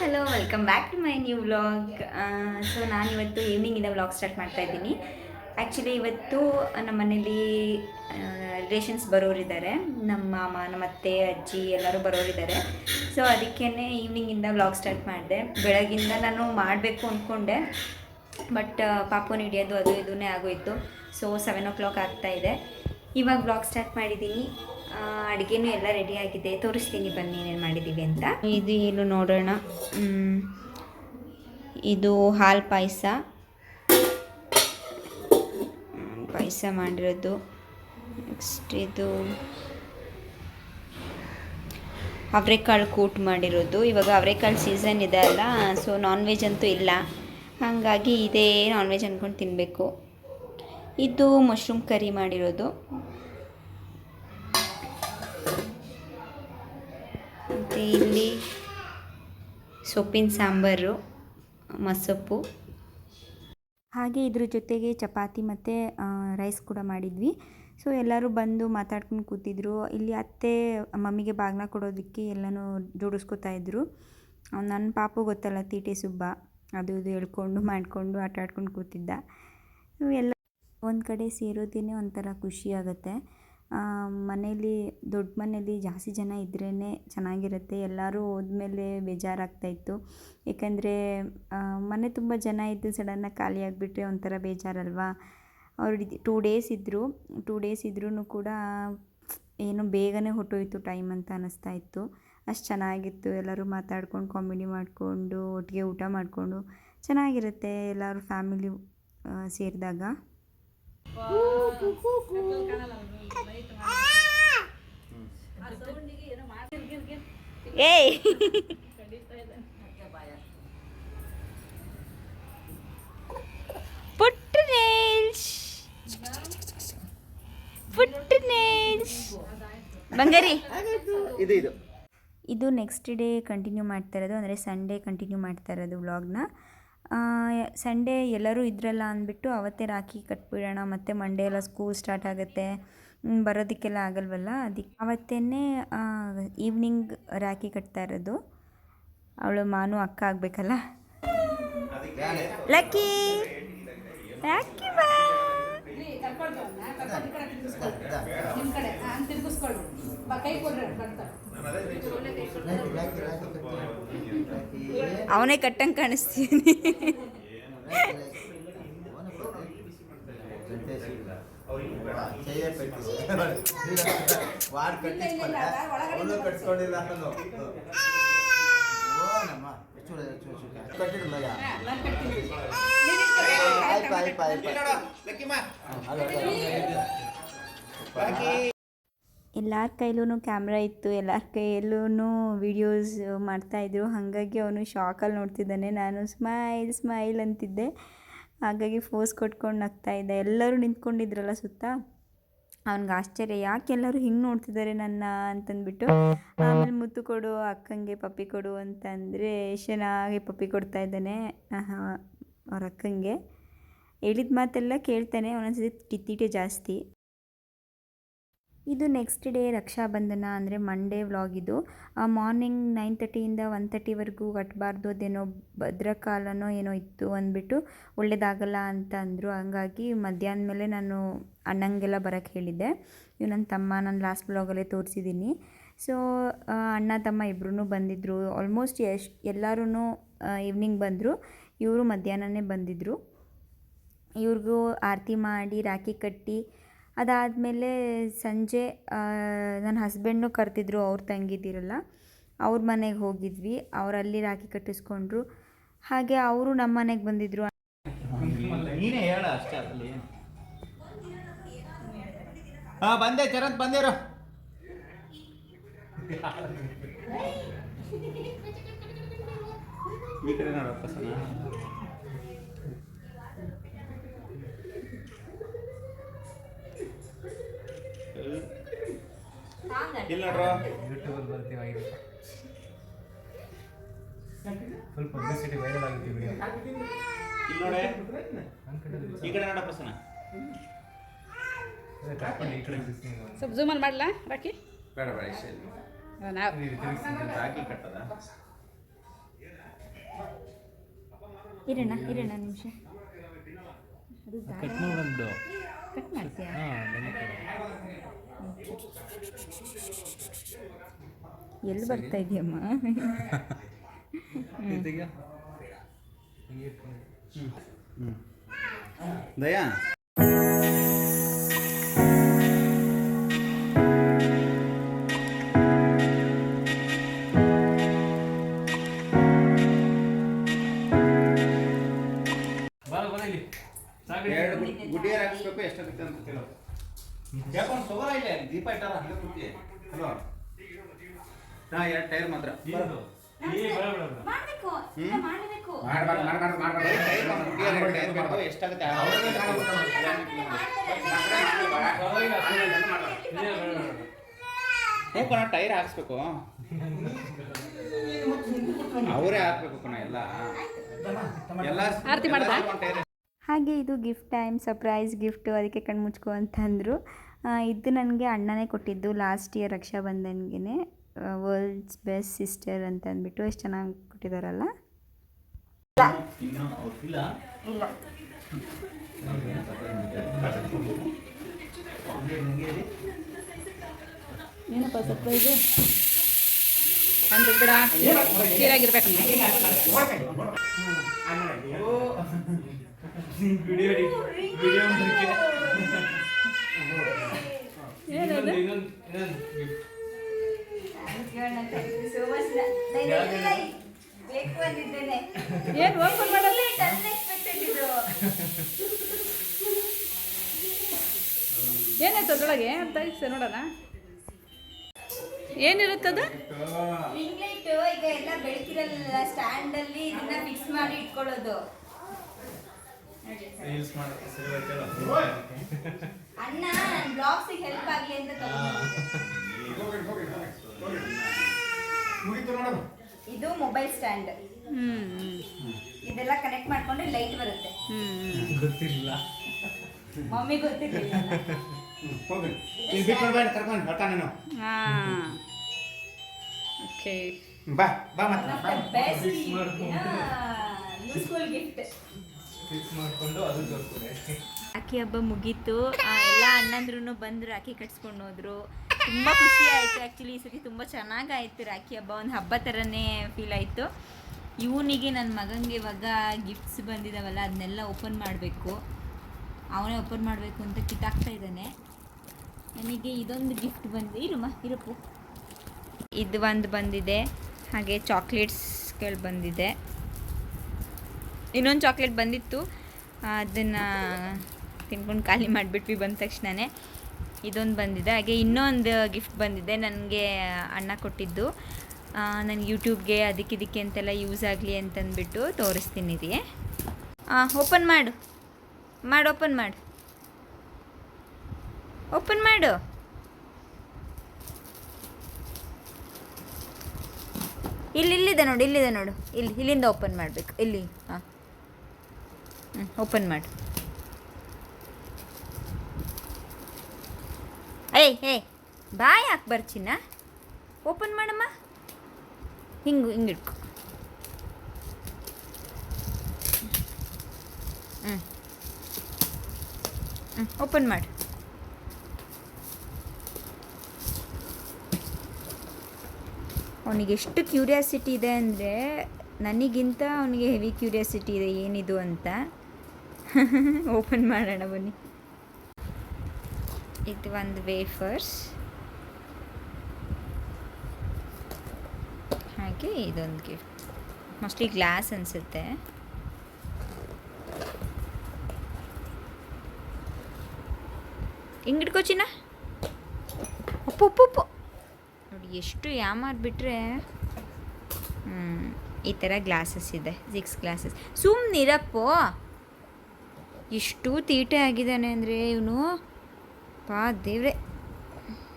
Hello welcome back to my new vlog. So ನಾನಿವತ್ತು ಈವ್ನಿಂಗಿಂದ vlog start ಮಾಡ್ತಾ ಇದ್ದೀನಿ. ಆ್ಯಕ್ಚುಲಿ ಇವತ್ತು ನಮ್ಮ ಮನೇಲಿ ರಿಲೇಷನ್ಸ್ ಬರೋರಿದ್ದಾರೆ. ನಮ್ಮ ಮಾಮ, ನಮ್ಮ ಅತ್ತೆ, ಅಜ್ಜಿ ಎಲ್ಲರೂ ಬರೋರಿದ್ದಾರೆ. ಸೊ ಅದಕ್ಕೇ ಈವ್ನಿಂಗಿಂದ ವ್ಲಾಗ್ ಸ್ಟಾರ್ಟ್ ಮಾಡಿದೆ. ಬೆಳಗಿಂದ ನಾನು ಮಾಡಬೇಕು ಅಂದ್ಕೊಂಡೆ, ಬಟ್ ಪಾಪುನ ಹಿಡಿಯೋದು ಅದು ಇದನ್ನೇ ಆಗೋಯಿತು. ಸೊ 7 o'clock ಆಗ್ತಾಯಿದೆ. ಇವಾಗ ವ್ಲಾಗ್ ಸ್ಟಾರ್ಟ್ ಮಾಡಿದ್ದೀನಿ. ಅಡುಗೆನೂ ಎಲ್ಲ ರೆಡಿ ಆಗಿದೆ, ತೋರಿಸ್ತೀನಿ ಬನ್ನಿ ಏನೇನು ಮಾಡಿದ್ದೀವಿ ಅಂತ. ಇದು ಏನು ನೋಡೋಣ. ಇದು ಹಾಲು ಪಾಯಸ ಮಾಡಿರೋದು. ನೆಕ್ಸ್ಟ್ ಇದು ಅವರೆಕಾಳು ಕೂಟ್ ಮಾಡಿರೋದು. ಇವಾಗ ಅವರೆಕಾಳು ಸೀಸನ್ ಇದೆ ಅಲ್ಲ, ಸೊ ನಾನ್ ವೆಜ್ ಅಂತೂ ಇಲ್ಲ, ಹಾಗಾಗಿ ಇದೇ ನಾನ್ ವೆಜ್ ಅಂದ್ಕೊಂಡು ತಿನ್ನಬೇಕು. ಇದು ಮಶ್ರೂಮ್ ಕರಿ ಮಾಡಿರೋದು. ಮತ್ತು ಇಲ್ಲಿ ಸೊಪ್ಪಿನ ಸಾಂಬಾರು, ಮಸೊಪ್ಪು, ಹಾಗೆ ಇದ್ರ ಜೊತೆಗೆ ಚಪಾತಿ ಮತ್ತು ರೈಸ್ ಕೂಡ ಮಾಡಿದ್ವಿ. ಸೊ ಎಲ್ಲರೂ ಬಂದು ಮಾತಾಡ್ಕೊಂಡು ಕೂತಿದ್ರು. ಇಲ್ಲಿ ಅತ್ತೆ ಮಮ್ಮಿಗೆ ಬಾಗಿನ ಕೊಡೋದಕ್ಕೆ ಎಲ್ಲನೂ ಜೋಡಿಸ್ಕೊತಾ ಇದ್ರು. ನನ್ನ ಪಾಪು ಗೊತ್ತಲ್ಲ, ತೀಟೆ ಸುಬ್ಬ, ಅದು ಇದು ಹೇಳ್ಕೊಂಡು ಮಾಡಿಕೊಂಡು ಆಟ ಆಡ್ಕೊಂಡು ಕೂತಿದ್ದ. ಎಲ್ಲ ಒಂದು ಕಡೆ ಸೇರೋದೇ ಒಂಥರ ಖುಷಿ ಆಗುತ್ತೆ. ಮನೇಲಿ ದೊಡ್ಡ ಮನೇಲಿ ಜಾಸ್ತಿ ಜನ ಇದ್ರೇ ಚೆನ್ನಾಗಿರುತ್ತೆ. ಎಲ್ಲರೂ ಹೋದ್ಮೇಲೆ ಬೇಜಾರಾಗ್ತಾಯಿತ್ತು. ಏಕೆಂದರೆ ಮನೆ ತುಂಬ ಜನ ಇದ್ದು ಸಡನ್ನಾಗಿ ಖಾಲಿ ಆಗಿಬಿಟ್ರೆ ಒಂಥರ ಬೇಜಾರಲ್ವಾ. ಅವ್ರು 2 days ಇದ್ದರು. 2 days ಇದ್ರೂ ಕೂಡ ಏನು ಬೇಗನೆ ಹೊಟ್ಟೋಯ್ತು ಟೈಮ್ ಅಂತ ಅನ್ನಿಸ್ತಾ ಇತ್ತು. ಅಷ್ಟು ಚೆನ್ನಾಗಿತ್ತು. ಎಲ್ಲರೂ ಮಾತಾಡ್ಕೊಂಡು ಕಾಮಿಡಿ ಮಾಡಿಕೊಂಡು ಒಟ್ಟಿಗೆ ಊಟ ಮಾಡಿಕೊಂಡು ಚೆನ್ನಾಗಿರುತ್ತೆ ಎಲ್ಲರೂ ಫ್ಯಾಮಿಲಿ ಸೇರಿದಾಗ. ಏಯ್ ಪುಟ್ಟ ನೇಲ್ಸ್ ಬಂಗಾರಿ. ಇದು ನೆಕ್ಸ್ಟ್ ಡೇ ಕಂಟಿನ್ಯೂ ಮಾಡ್ತಾ ಇರೋದು, ಅಂದರೆ ಸಂಡೇ ಕಂಟಿನ್ಯೂ ಮಾಡ್ತಾ ಇರೋದು ವ್ಲಾಗ್ನ. ಸಂಡೇ ಎಲ್ಲರೂ ಇದ್ರಲ್ಲ ಅಂದ್ಬಿಟ್ಟು ಅವತ್ತೇ ರಾಖಿ ಕಟ್ಬಿಡೋಣ, ಮತ್ತು ಮಂಡೇ ಎಲ್ಲ ಸ್ಕೂಲ್ ಸ್ಟಾರ್ಟ್ ಆಗುತ್ತೆ, ಬರೋದಕ್ಕೆಲ್ಲ ಆಗಲ್ವಲ್ಲ, ಅದಕ್ಕೆ ಅವತ್ತೇ ಈವ್ನಿಂಗ್ ರಾಖಿ ಕಟ್ತಾ ಇರೋದು. ಅವಳು ಮಾನು ಅಕ್ಕ ಆಗಬೇಕಲ್ಲ. ಲಕ್ಕಿ ರಾಖಿ ಬಾ. ಅವನೇ ಕಟ್ಟಂಗೆ ಕಾಣಿಸ್ತೀನಿ. ಎಲ್ಲರ ಕೈಲೂ ಕ್ಯಾಮ್ರಾ ಇತ್ತು, ಎಲ್ಲರ ಕೈಯಲ್ಲೂ ವೀಡಿಯೋಸ್ ಮಾಡ್ತಾಯಿದ್ರು. ಹಾಗಾಗಿ ಅವನು ಶಾಕಲ್ಲಿ ನೋಡ್ತಿದ್ದಾನೆ. ನಾನು ಸ್ಮೈಲ್ ಅಂತಿದ್ದೆ, ಹಾಗಾಗಿ ಫೋಸ್ ಕೊಟ್ಕೊಂಡು ನಗ್ತಾಯಿದ್ದೆ. ಎಲ್ಲರೂ ನಿಂತ್ಕೊಂಡಿದ್ರಲ್ಲ ಸುತ್ತ, ಅವ್ನಿಗೆ ಆಶ್ಚರ್ಯ, ಯಾಕೆ ಎಲ್ಲರೂ ಹಿಂಗೆ ನೋಡ್ತಿದ್ದಾರೆ ನನ್ನ ಅಂತಂದ್ಬಿಟ್ಟು. ಆಮೇಲೆ ಮುತ್ತು ಕೊಡು ಅಕ್ಕಂಗೆ, ಪಪ್ಪಿ ಕೊಡು ಅಂತಂದರೆ ಚೆನ್ನಾಗಿ ಪಪ್ಪಿ ಕೊಡ್ತಾ ಇದ್ದಾನೆ ಅವ್ರ ಅಕ್ಕಂಗೆ. ಹೇಳಿದ ಮಾತೆಲ್ಲ ಕೇಳ್ತಾನೆ, ಒಂದೊಂದ್ಸತಿ ತೀಟೆ ಜಾಸ್ತಿ. ಇದು ನೆಕ್ಸ್ಟ್ ಡೇ ರಕ್ಷಾಬಂಧನ, ಅಂದರೆ ಮಂಡೇ ವ್ಲಾಗ್ ಇದು. ಮಾರ್ನಿಂಗ್ 9:30 1:30ವರೆಗೂ ಕಟ್ಟಬಾರ್ದು, ಅದೇನೋ ಭದ್ರಕಾಲನೋ ಏನೋ ಇತ್ತು ಅಂದ್ಬಿಟ್ಟು ಒಳ್ಳೇದಾಗಲ್ಲ ಅಂತ ಅಂದರು. ಹಂಗಾಗಿ ಮಧ್ಯಾಹ್ನ ಮೇಲೆ ನಾನು ಅಣ್ಣಂಗೆಲ್ಲ ಬರೋಕ್ಕೆ ಹೇಳಿದ್ದೆ. ಇವು ನನ್ನ ತಮ್ಮ, ನಾನು ಲಾಸ್ಟ್ ವ್ಲಾಗಲ್ಲೇ ತೋರಿಸಿದ್ದೀನಿ. ಸೊ ಅಣ್ಣ ತಮ್ಮ ಇಬ್ಬರೂ ಬಂದಿದ್ದರು. ಆಲ್ಮೋಸ್ಟ್ ಎಲ್ಲರೂ ಈವ್ನಿಂಗ್ ಬಂದರು. ಇವರು ಮಧ್ಯಾಹ್ನನೇ ಬಂದಿದ್ದರು. ಇವ್ರಿಗೂ ಆರತಿ ಮಾಡಿ ರಾಖಿ ಕಟ್ಟಿ ಅದಾದಮೇಲೆ ಸಂಜೆ ನನ್ನ ಹಸ್ಬೆಂಡ್ನು ಕರೆದಿದ್ರು, ಅವ್ರ ತಂಗಿದ್ದಿರಲ್ಲ, ಅವ್ರ ಮನೆಗೆ ಹೋಗಿದ್ವಿ. ಅವರಲ್ಲಿ ರಾಖಿ ಕಟ್ಟಿಸ್ಕೊಂಡ್ರು. ಹಾಗೆ ಅವರು ನಮ್ಮ ಮನೆಗೆ ಬಂದಿದ್ದರು. ಬಂದೆ ಚರಂತ್ ಬಂದೇರು. ಈ ಕಡೆ ನೋಡಪ್ಪ ಸಣ್ಣ. ಇಲ್ಲ ನೋಡ್ರ ಯೂಟ್ಯೂಬಲ್ಲಿ ಬರ್ತೀವಿ, ಫುಲ್ ಪಬ್ಲಿಸಿಟಿ ವೈರಲ್ ಆಗುತ್ತೆ ವಿಡಿಯೋ. ಇಲ್ಲಿ ನೋಡಿ, ಈ ಕಡೆ ನೋಡಪ್ಪ ಸಣ್ಣ. ಸ್ವಲ್ಪ ಜೂಮನ್ ಮಾಡಲಾ ರಾಕಿ? ಬೇಡ ಬೇಡ ಇಷ್ಟ ನಾವು ರಾಕಿ ಕಟ್ಟದ ಇರೋಣ ನಿಮಿಷ. ಅದು ಕಟ್ ಮಾಡ್ಬಿಡು. ಕಟ್ ಮಾಡ್ತೀಯಾ? ಎಲ್ಲಿ ಬರ್ತಾ ಇದೆಯಮ್ಮ? ದಯಾ ಎರಡು ಗುಡ್ಡಿಯರ್ ಹಾಕ್ಸ್ಬೇಕು, ಎಷ್ಟಾಗುತ್ತೆ ಅಂತ ಕೇಳೋ. ಯಾಕೊಂಡು ತಗೋರ ಇಲ್ಲ, ದೀಪ ಇಟ್ಟಾರ ಹಂಗೆ ಕೂತಿ. ಹಲೋ ಹಾಂ, ಎರಡು ಟೈರ್ ಮಾತ್ರ. ಎಷ್ಟಾಗುತ್ತೆ ಕಣ, ಟೈರ್ ಹಾಕ್ಸ್ಬೇಕು, ಅವರೇ ಹಾಕ್ಬೇಕು ಕಣ ಎಲ್ಲ. ಆರತಿ ಮಾಡ್ದಾ? ಹಾಗೆ ಇದು ಗಿಫ್ಟ್ ಟೈಮ್, ಸರ್ಪ್ರೈಸ್ ಗಿಫ್ಟು, ಅದಕ್ಕೆ ಕಣ್ಣು ಮುಚ್ಕೊ ಅಂತಂದರು. ಇದು ನನಗೆ ಅಣ್ಣನೇ ಕೊಟ್ಟಿದ್ದು ಲಾಸ್ಟ್ ಇಯರ್ ರಕ್ಷಾಬಂಧನ್ಗೆ. ವರ್ಲ್ಡ್ಸ್ ಬೆಸ್ಟ್ ಸಿಸ್ಟರ್ ಅಂತ ಅಂದ್ಬಿಟ್ಟು ಎಷ್ಟು ಚೆನ್ನಾಗಿ ಕೊಟ್ಟಿದ್ದಾರಲ್ಲ. ಏನಪ್ಪ ಸರ್ಪ್ರೈಸು ಅಂದ್ರೆ ಬಿಡ ಸೀರಾಗಿರ್ಬೇಕು. ಏನದು? ಏನು ಓಪನ್ ಮಾಡಲ್ಲ? ಏನಾಯ್ತು ಅದ್ರೊಳಗೆ ಅಂತ ನೋಡೋಣ. ಏನಿರುತ್ತದು? Ring light. ಈಗ ಎಲ್ಲ ಬೆಳಕಿರಲ್ಲ, ಸ್ಟ್ಯಾಂಡ್ ಅಲ್ಲಿ ಇದನ್ನ ಫಿಕ್ಸ್ ಮಾಡಿ ಇಟ್ಕೊಳ್ಳೋದು. ಅಣ್ಣ ನನ್ನ ಬ್ಲಾಗ್ಸಿಗೆ ಹೆಲ್ಪ್ ಆಗಲಿ ಅಂತ ಇದು ಮೊಬೈಲ್ ಸ್ಟ್ಯಾಂಡ್. ಇದೆಲ್ಲ ಕನೆಕ್ಟ್ ಮಾಡ್ಕೊಂಡ್ರೆ ಲೈಟ್ ಬರುತ್ತೆ. ಗೊತ್ತಿಲ್ಲ, ಮಮ್ಮಿ ಗೊತ್ತಿರಲಿಲ್ಲ. Okay, best useful gift. Rakhi ಹಬ್ಬ ಮುಗೀತು. ಎಲ್ಲ ಅಣ್ಣಂದ್ರೂ ಬಂದು ರಾಖಿ ಕಟ್ಸ್ಕೊಂಡು ಹೋದ್ರು. ತುಂಬ ಖುಷಿ ಆಯಿತು. ಆ್ಯಕ್ಚುಲಿ ಈ ಸತಿ ತುಂಬ ಚೆನ್ನಾಗಾಯಿತು ರಾಖಿ ಹಬ್ಬ. ಒಂದು ಹಬ್ಬ ಥರನೇ ಫೀಲ್ ಆಯಿತು. ಇವನಿಗೆ ನನ್ನ ಮಗನಿಗೆ ಇವಾಗ ಗಿಫ್ಟ್ಸ್ ಬಂದಿದ್ದಾವಲ್ಲ, ಅದನ್ನೆಲ್ಲ ಓಪನ್ ಮಾಡಬೇಕು. ಅವನೇ ಓಪನ್ ಮಾಡಬೇಕು ಅಂತ ಕಿತ್ತಾಕ್ತಾ ಇದ್ದಾನೆ. ನನಗೆ ಇದೊಂದು ಗಿಫ್ಟ್ ಬಂದಿದೆ. ಇರಪ್ಪು, ಇದು ಒಂದು ಬಂದಿದೆ. ಹಾಗೆ ಚಾಕ್ಲೇಟ್ಸ್ಗಳು ಬಂದಿದೆ. ಇನ್ನೊಂದು ಚಾಕ್ಲೇಟ್ ಬಂದಿತ್ತು, ಅದನ್ನು ತಿನ್ಕೊಂಡು ಖಾಲಿ ಮಾಡಿಬಿಟ್ವಿ ಬಂದ ತಕ್ಷಣವೇ. ಇದೊಂದು ಬಂದಿದೆ. ಹಾಗೆ ಇನ್ನೊಂದು ಗಿಫ್ಟ್ ಬಂದಿದೆ, ನನಗೆ ಅಣ್ಣ ಕೊಟ್ಟಿದ್ದು. ನನಗೆ ಯೂಟ್ಯೂಬ್ಗೆ ಅದಕ್ಕೆ ಅಂತೆಲ್ಲ ಯೂಸ್ ಆಗಲಿ ಅಂತಂದ್ಬಿಟ್ಟು ತೋರಿಸ್ತೀನಿ. ಇದೆಯೇ? ಓಪನ್ ಮಾಡು. ಓಪನ್ ಮಾಡು. ಇಲ್ಲಿದೆ ನೋಡು. ಇಲ್ಲಿಂದ ಓಪನ್ ಮಾಡಬೇಕು. ಇಲ್ಲಿ ಹಾಂ, ಓಪನ್ ಮಾಡು. ಏಯ್ ಬಾಯ್ ಯಾಕೆ ಬರ್ಚಿನ? ಓಪನ್ ಮಾಡಮ್ಮ. ಹಿಂಗಿಡ್ಕೊ. ಓಪನ್ ಮಾಡು. ಅವನಿಗೆ ಎಷ್ಟು ಕ್ಯೂರಿಯಾಸಿಟಿ ಇದೆ ಅಂದರೆ, ನನಗಿಂತ ಅವನಿಗೆ ಹೆವಿ ಕ್ಯೂರಿಯಾಸಿಟಿ ಇದೆ ಏನಿದು ಅಂತ. ಓಪನ್ ಮಾಡೋಣ ಬನ್ನಿ. ಇದು ಒಂದು ವೇಫರ್ಸ್. ಹಾಗೆ ಇದೊಂದು ಗಿಫ್ಟ್, ಮೋಸ್ಟ್ಲಿ ಗ್ಲಾಸ್ ಅನಿಸುತ್ತೆ. ಹಿಂಗಿಡ್ಕೋ ಚಿನ್ನ. ಉಪ್ಪು ನೋಡಿ ಎಷ್ಟು ಯಾಮಾರ್ಬಿಟ್ರೆ. ಈ ಥರ ಗ್ಲಾಸಸ್ ಇದೆ, 6 ಗ್ಲಾಸಸ್. ಸುಮ್ಮನಿರಪ್ಪೋ, ಎಷ್ಟು ತೀಟೆ ಆಗಿದ್ದಾನೆ ಅಂದರೆ ಇವನು. ದೇವ್ರೆ.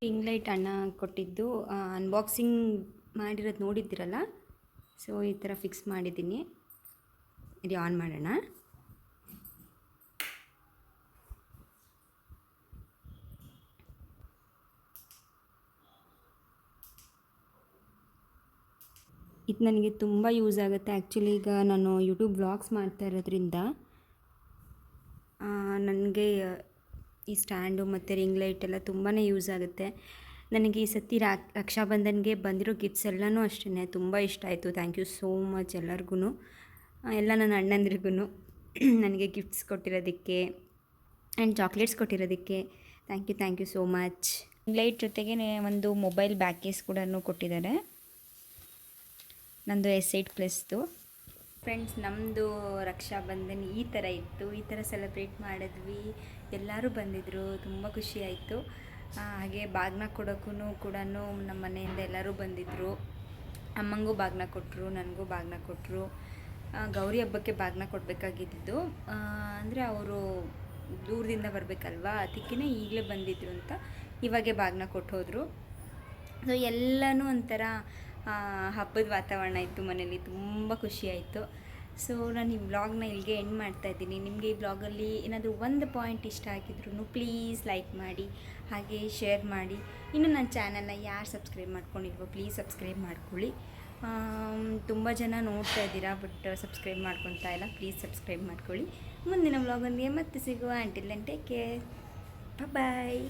ರಿಂಗ್ ಲೈಟ್ ಅಣ್ಣ ಕೊಟ್ಟಿದ್ದು, ಅನ್ಬಾಕ್ಸಿಂಗ್ ಮಾಡಿರೋದು ನೋಡಿದ್ದೀರಲ್ಲ. ಸೊ ಈ ಥರ ಫಿಕ್ಸ್ ಮಾಡಿದ್ದೀನಿ. ಇದು ಆನ್ ಮಾಡೋಣ. ಇದು ನನಗೆ ತುಂಬ ಯೂಸ್ ಆಗುತ್ತೆ. ಆ್ಯಕ್ಚುಲಿ ಈಗ ನಾನು ಯೂಟ್ಯೂಬ್ ವ್ಲಾಗ್ಸ್ ಮಾಡ್ತಾ ಇರೋದ್ರಿಂದ ನನಗೆ ಈ ಸ್ಟ್ಯಾಂಡು ಮತ್ತು ರಿಂಗ್ ಲೈಟ್ ಎಲ್ಲ ತುಂಬಾ ಯೂಸ್ ಆಗುತ್ತೆ. ನನಗೆ ಈ ಸತಿ ರಕ್ಷಾಬಂಧನ್ಗೆ ಬಂದಿರೋ ಗಿಫ್ಟ್ಸ್ ಎಲ್ಲನೂ ಅಷ್ಟೇ ತುಂಬ ಇಷ್ಟ ಆಯಿತು. ಥ್ಯಾಂಕ್ ಯು ಸೋ ಮಚ್ ಎಲ್ಲರಿಗೂ, ಎಲ್ಲ ನನ್ನ ಅಣ್ಣಂದ್ರಿಗೂ ನನಗೆ ಗಿಫ್ಟ್ಸ್ ಕೊಟ್ಟಿರೋದಕ್ಕೆ ಆ್ಯಂಡ್ ಚಾಕ್ಲೇಟ್ಸ್ ಕೊಟ್ಟಿರೋದಕ್ಕೆ thank you so much. Light ಜೊತೆಗೆ ಒಂದು ಮೊಬೈಲ್ ಬ್ಯಾಕ್ ಕೇಸ್ ಕೂಡ ಕೊಟ್ಟಿದ್ದಾರೆ. ನಂದು S8 ಪ್ಲಸ್ದು. ಫ್ರೆಂಡ್ಸ್, ನಮ್ಮದು ರಕ್ಷಾಬಂಧನ್ ಈ ಥರ ಇತ್ತು. ಈ ಥರ ಸೆಲೆಬ್ರೇಟ್ ಮಾಡಿದ್ವಿ. ಎಲ್ಲರೂ ಬಂದಿದ್ದರು, ತುಂಬ ಖುಷಿ ಆಯಿತು. ಹಾಗೆ ಬಾಗ್ನ ಕೊಡೋಕ್ಕೂ ಕೂಡ ನಮ್ಮ ಮನೆಯಿಂದ ಎಲ್ಲರೂ ಬಂದಿದ್ದರು. ಅಮ್ಮಂಗೂ ಬಾಗ್ನ ಕೊಟ್ಟರು, ನನಗೂ ಬಾಗ್ನ ಕೊಟ್ಟರು. ಗೌರಿ ಹಬ್ಬಕ್ಕೆ ಬಾಗ್ನ ಕೊಡಬೇಕಾಗಿದ್ದು, ಅಂದರೆ ಅವರು ದೂರದಿಂದ ಬರಬೇಕಲ್ವಾ, ಅದಕ್ಕೇ ಈಗಲೇ ಬಂದಿದ್ದರು ಅಂತ ಇವಾಗೆ ಬಾಗ್ನ ಕೊಟ್ಟು ಹೋದರು. ಸೊ ಎಲ್ಲನೂ ಒಂಥರ ಹಬ್ಬದ ವಾತಾವರಣ ಇತ್ತು ಮನೇಲಿ, ತುಂಬ ಖುಷಿ ಆಯಿತು. ಸೊ ನಾನು ಈ ವ್ಲಾಗ್ನ ಇಲ್ಲಿಗೆ ಎಂಡ್ ಮಾಡ್ತಾಯಿದ್ದೀನಿ. ನಿಮಗೆ ಈ ವ್ಲಾಗಲ್ಲಿ ಏನಾದರೂ ಒಂದು ಪಾಯಿಂಟ್ ಇಷ್ಟ ಆಗಿದ್ರು ಪ್ಲೀಸ್ ಲೈಕ್ ಮಾಡಿ, ಹಾಗೆ ಶೇರ್ ಮಾಡಿ. ಇನ್ನು ನನ್ನ ಚಾನಲ್ನ ಯಾರು ಸಬ್ಸ್ಕ್ರೈಬ್ ಮಾಡ್ಕೊಂಡಿಲ್ವೋ ಪ್ಲೀಸ್ ಸಬ್ಸ್ಕ್ರೈಬ್ ಮಾಡ್ಕೊಳ್ಳಿ. ತುಂಬ ಜನ ನೋಡ್ತಾ ಇದ್ದೀರಾ, ಬಟ್ ಸಬ್ಸ್ಕ್ರೈಬ್ ಮಾಡ್ಕೊತಾ ಇಲ್ಲ. ಪ್ಲೀಸ್ ಸಬ್ಸ್ಕ್ರೈಬ್ ಮಾಡ್ಕೊಳ್ಳಿ. ಮುಂದಿನ ವ್ಲಾಗೊಂದಿಗೆ ಮತ್ತೆ ಸಿಗುವ. ಅಂಟಿಲ್ ದೆನ್ ಟೇಕ್ ಕೇರ್, ಬಾಯ್.